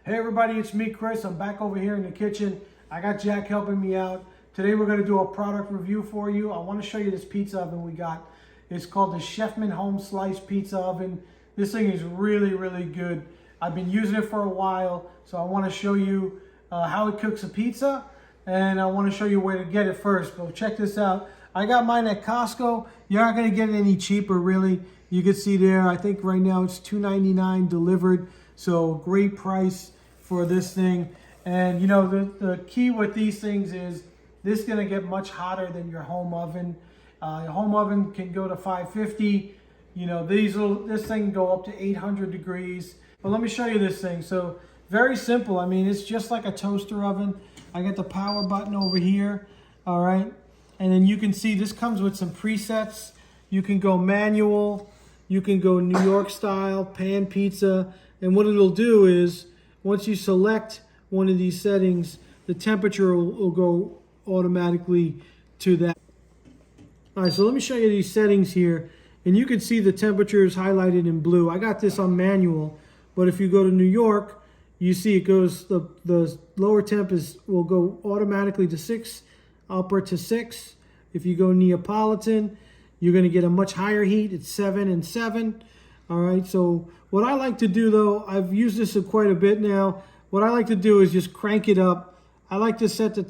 Hey everybody, it's me, Chris. I'm back over here in the kitchen. I got Jack helping me out. Today we're going to do a product review for you. I want to show you this pizza oven we got. It's called the Chefman Home Slice Pizza Oven. This thing is really, really good. I've been using it for a while, so I want to show you how it cooks a pizza, and I want to show you where to get it first. But check this out. I got mine at Costco. You're not going to get it any cheaper, really. You can see there, I think right now it's $2.99 delivered, so great price for this thing. And you know, the key with these things is this is going to get much hotter than your home oven. Your home oven can go to 550. You know, this thing can go up to 800 degrees. But let me show you this thing. So very simple. I mean, it's just like a toaster oven. I got the power button over here. All right. And then you can see this comes with some presets. You can go manual. You can go New York style, pan pizza. And what it'll do is once you select one of these settings, the temperature will go automatically to that. All right, so let me show you these settings here. And you can see the temperature is highlighted in blue. I got this on manual, but if you go to New York, you see it goes, the lower temp will go automatically to 6, upper to 6. If you go Neapolitan, you're gonna get a much higher heat. It's 7 and 7. All right, so what I like to do though, I've used this quite a bit now. What I like to do is just crank it up. I like to set the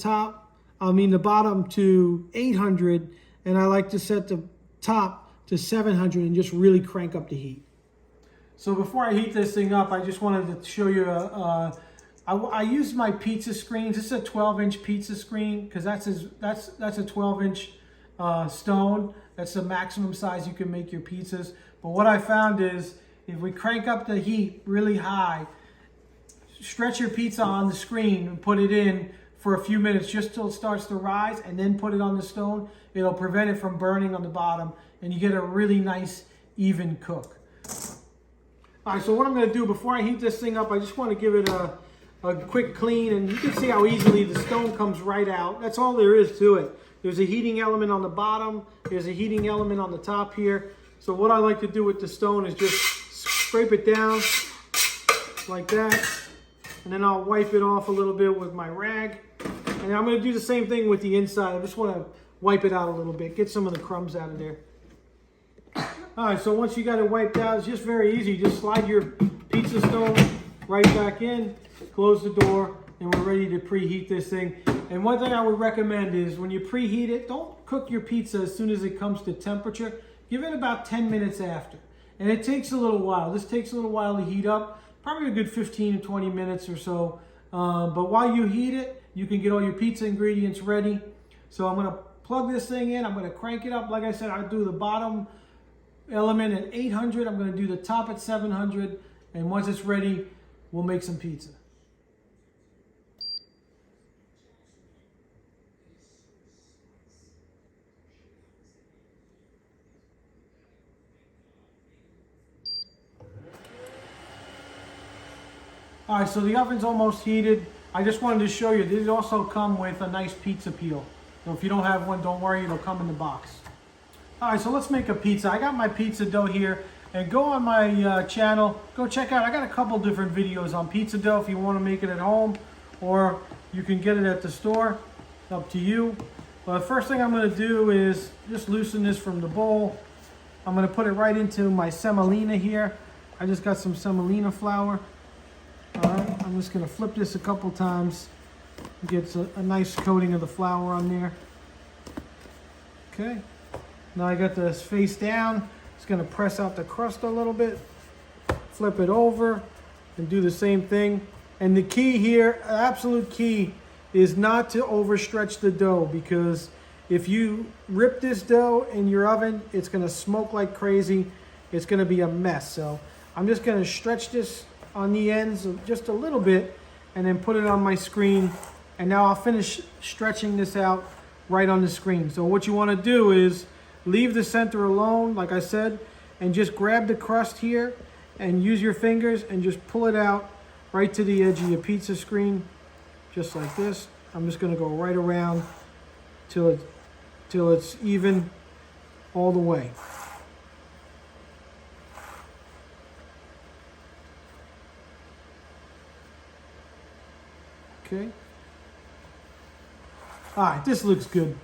bottom to 800, and I like to set the top to 700 and just really crank up the heat. So before I heat this thing up, I just wanted to show you, I use my pizza screens. This is a 12-inch pizza screen because that's a 12-inch stone. That's the maximum size you can make your pizzas. But what I found is if we crank up the heat really high, stretch your pizza on the screen and put it in for a few minutes just till it starts to rise, and then put it on the stone, it'll prevent it from burning on the bottom, and you get a really nice even cook. All right, so what I'm going to do before I heat this thing up, I just want to give it a quick clean, and you can see how easily the stone comes right out. That's all there is to it. There's a heating element on the bottom. There's a heating element on the top here. So what I like to do with the stone is just scrape it down like that. And then I'll wipe it off a little bit with my rag. And I'm going to do the same thing with the inside. I just want to wipe it out a little bit. Get some of the crumbs out of there. All right, so once you got it wiped out, it's just very easy. Just slide your pizza stone right back in, close the door, and we're ready to preheat this thing. And one thing I would recommend is when you preheat it, don't cook your pizza as soon as it comes to temperature. Give it about 10 minutes after. And it takes a little while. This takes a little while to heat up, probably a good 15 to 20 minutes or so. But while you heat it, you can get all your pizza ingredients ready. So I'm gonna plug this thing in. I'm gonna crank it up. Like I said, I'll do the bottom element at 800. I'm gonna do the top at 700. And once it's ready, we'll make some pizza. All right, so the oven's almost heated. I just wanted to show you, these also come with a nice pizza peel. So if you don't have one, don't worry, it'll come in the box. All right, so let's make a pizza. I got my pizza dough here, and go on my channel, go check out, I got a couple different videos on pizza dough if you want to make it at home, or you can get it at the store, it's up to you. But the first thing I'm gonna do is just loosen this from the bowl. I'm gonna put it right into my semolina here. I just got some semolina flour. All right, I'm just gonna flip this a couple times. Get a nice coating of the flour on there. Okay, now I got this face down. Just gonna press out the crust a little bit, flip it over, and do the same thing. And the key here, absolute key, is not to overstretch the dough, because if you rip this dough in your oven, it's gonna smoke like crazy. It's gonna be a mess. So I'm just gonna stretch this on the ends just a little bit, and then put it on my screen. And now I'll finish stretching this out right on the screen. So what you want to do is leave the center alone, like I said, and just grab the crust here and use your fingers and just pull it out right to the edge of your pizza screen, just like this. I'm just going to go right around till it's even all the way. Okay. All right, this looks good.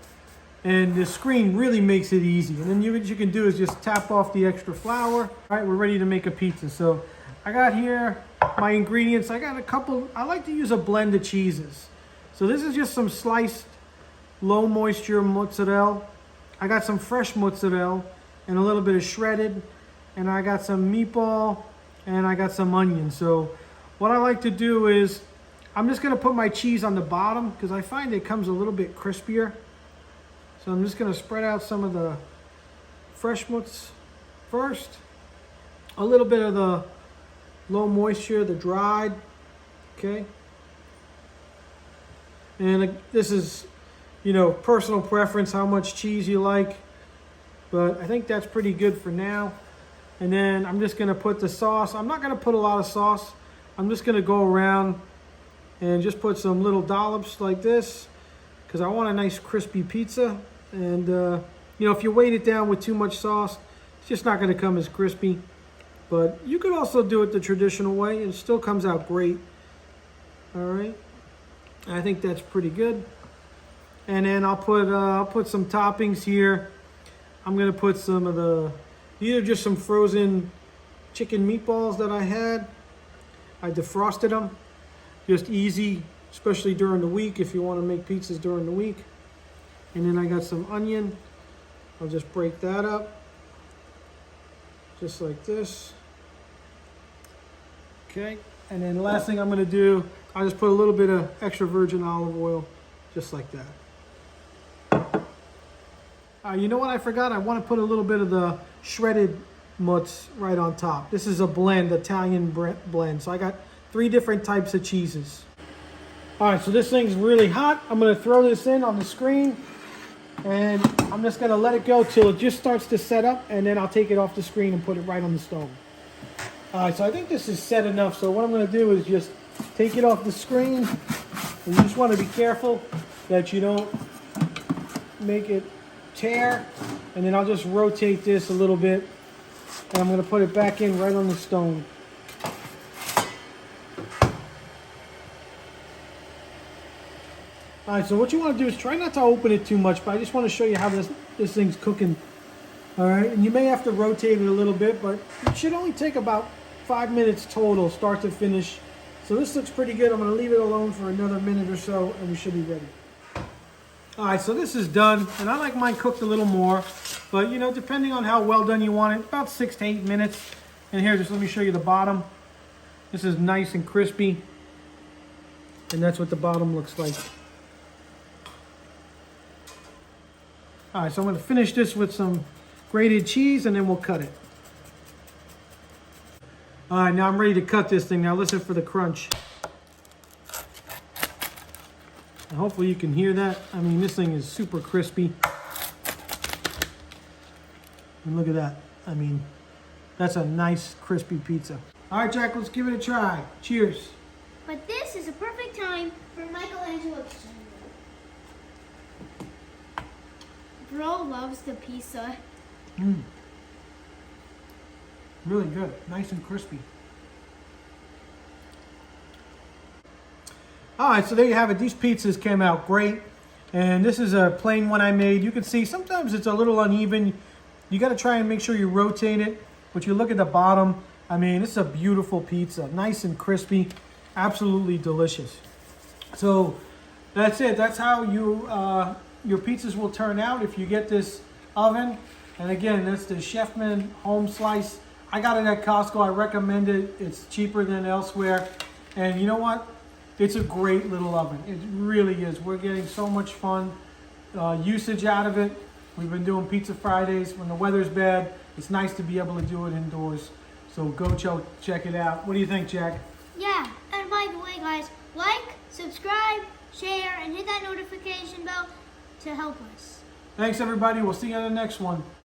And the screen really makes it easy. And then what you can do is just tap off the extra flour. All right, we're ready to make a pizza. So I got here my ingredients. I got a couple, I like to use a blend of cheeses. So this is just some sliced low moisture mozzarella. I got some fresh mozzarella and a little bit of shredded. And I got some meatball and I got some onion. So what I like to do is I'm just gonna put my cheese on the bottom because I find it comes a little bit crispier. So I'm just gonna spread out some of the fresh mozz first. A little bit of the low moisture, the dried, okay? And this is, you know, personal preference, how much cheese you like. But I think that's pretty good for now. And then I'm just gonna put the sauce. I'm not gonna put a lot of sauce. I'm just gonna go around and just put some little dollops like this because I want a nice crispy pizza. And you know, if you weight it down with too much sauce, it's just not gonna come as crispy. But you could also do it the traditional way and it still comes out great. All right, I think that's pretty good. And then I'll put some toppings here. I'm gonna put some of these are just some frozen chicken meatballs that I had. I defrosted them, just easy, especially during the week if you want to make pizzas during the week. And then I got some onion. I'll just break that up, just like this. Okay, and then the last thing I'm gonna do, I'll just put a little bit of extra virgin olive oil, just like that. You know what I forgot? I want to put a little bit of the shredded mozz right on top. This is a blend, Italian blend. So I got 3 different types of cheeses. All right, so this thing's really hot. I'm gonna throw this in on the screen and I'm just gonna let it go till it just starts to set up and then I'll take it off the screen and put it right on the stove. All right, so I think this is set enough. So what I'm gonna do is just take it off the screen. And you just wanna be careful that you don't make it tear. And then I'll just rotate this a little bit and I'm gonna put it back in right on the stone. All right, so what you want to do is try not to open it too much, but I just want to show you how this thing's cooking. All right, and you may have to rotate it a little bit, but it should only take about 5 minutes total, start to finish. So this looks pretty good. I'm going to leave it alone for another minute or so, and we should be ready. All right, so this is done, and I like mine cooked a little more, but you know, depending on how well done you want it, about 6 to 8 minutes. And here, just let me show you the bottom. This is nice and crispy, and that's what the bottom looks like. All right, so I'm going to finish this with some grated cheese and then we'll cut it. All right, now I'm ready to cut this thing. Now listen for the crunch. And hopefully you can hear that. I mean, this thing is super crispy. And look at that. I mean, that's a nice crispy pizza. All right, Jack, let's give it a try. Cheers. But this is a perfect time for Michelangelo. Bro loves the pizza. Really good. Nice and crispy. All right, so there you have it. These pizzas came out great. And this is a plain one I made. You can see sometimes it's a little uneven. You got to try and make sure you rotate it. But you look at the bottom. I mean, it's a beautiful pizza. Nice and crispy. Absolutely delicious. So that's it. That's how your pizzas will turn out if you get this oven. And again, that's the Chefman home slice. I got it at Costco. I recommend it. It's cheaper than elsewhere. And you know what? It's a great little oven. It really is. We're getting so much fun usage out of it. We've been doing Pizza Fridays when the weather's bad. It's nice to be able to do it indoors. So go check it out. What do you think, Jack? Yeah, and by the way, guys, like, subscribe, share, and hit that notification bell to help us. Thanks, everybody. We'll see you on the next one.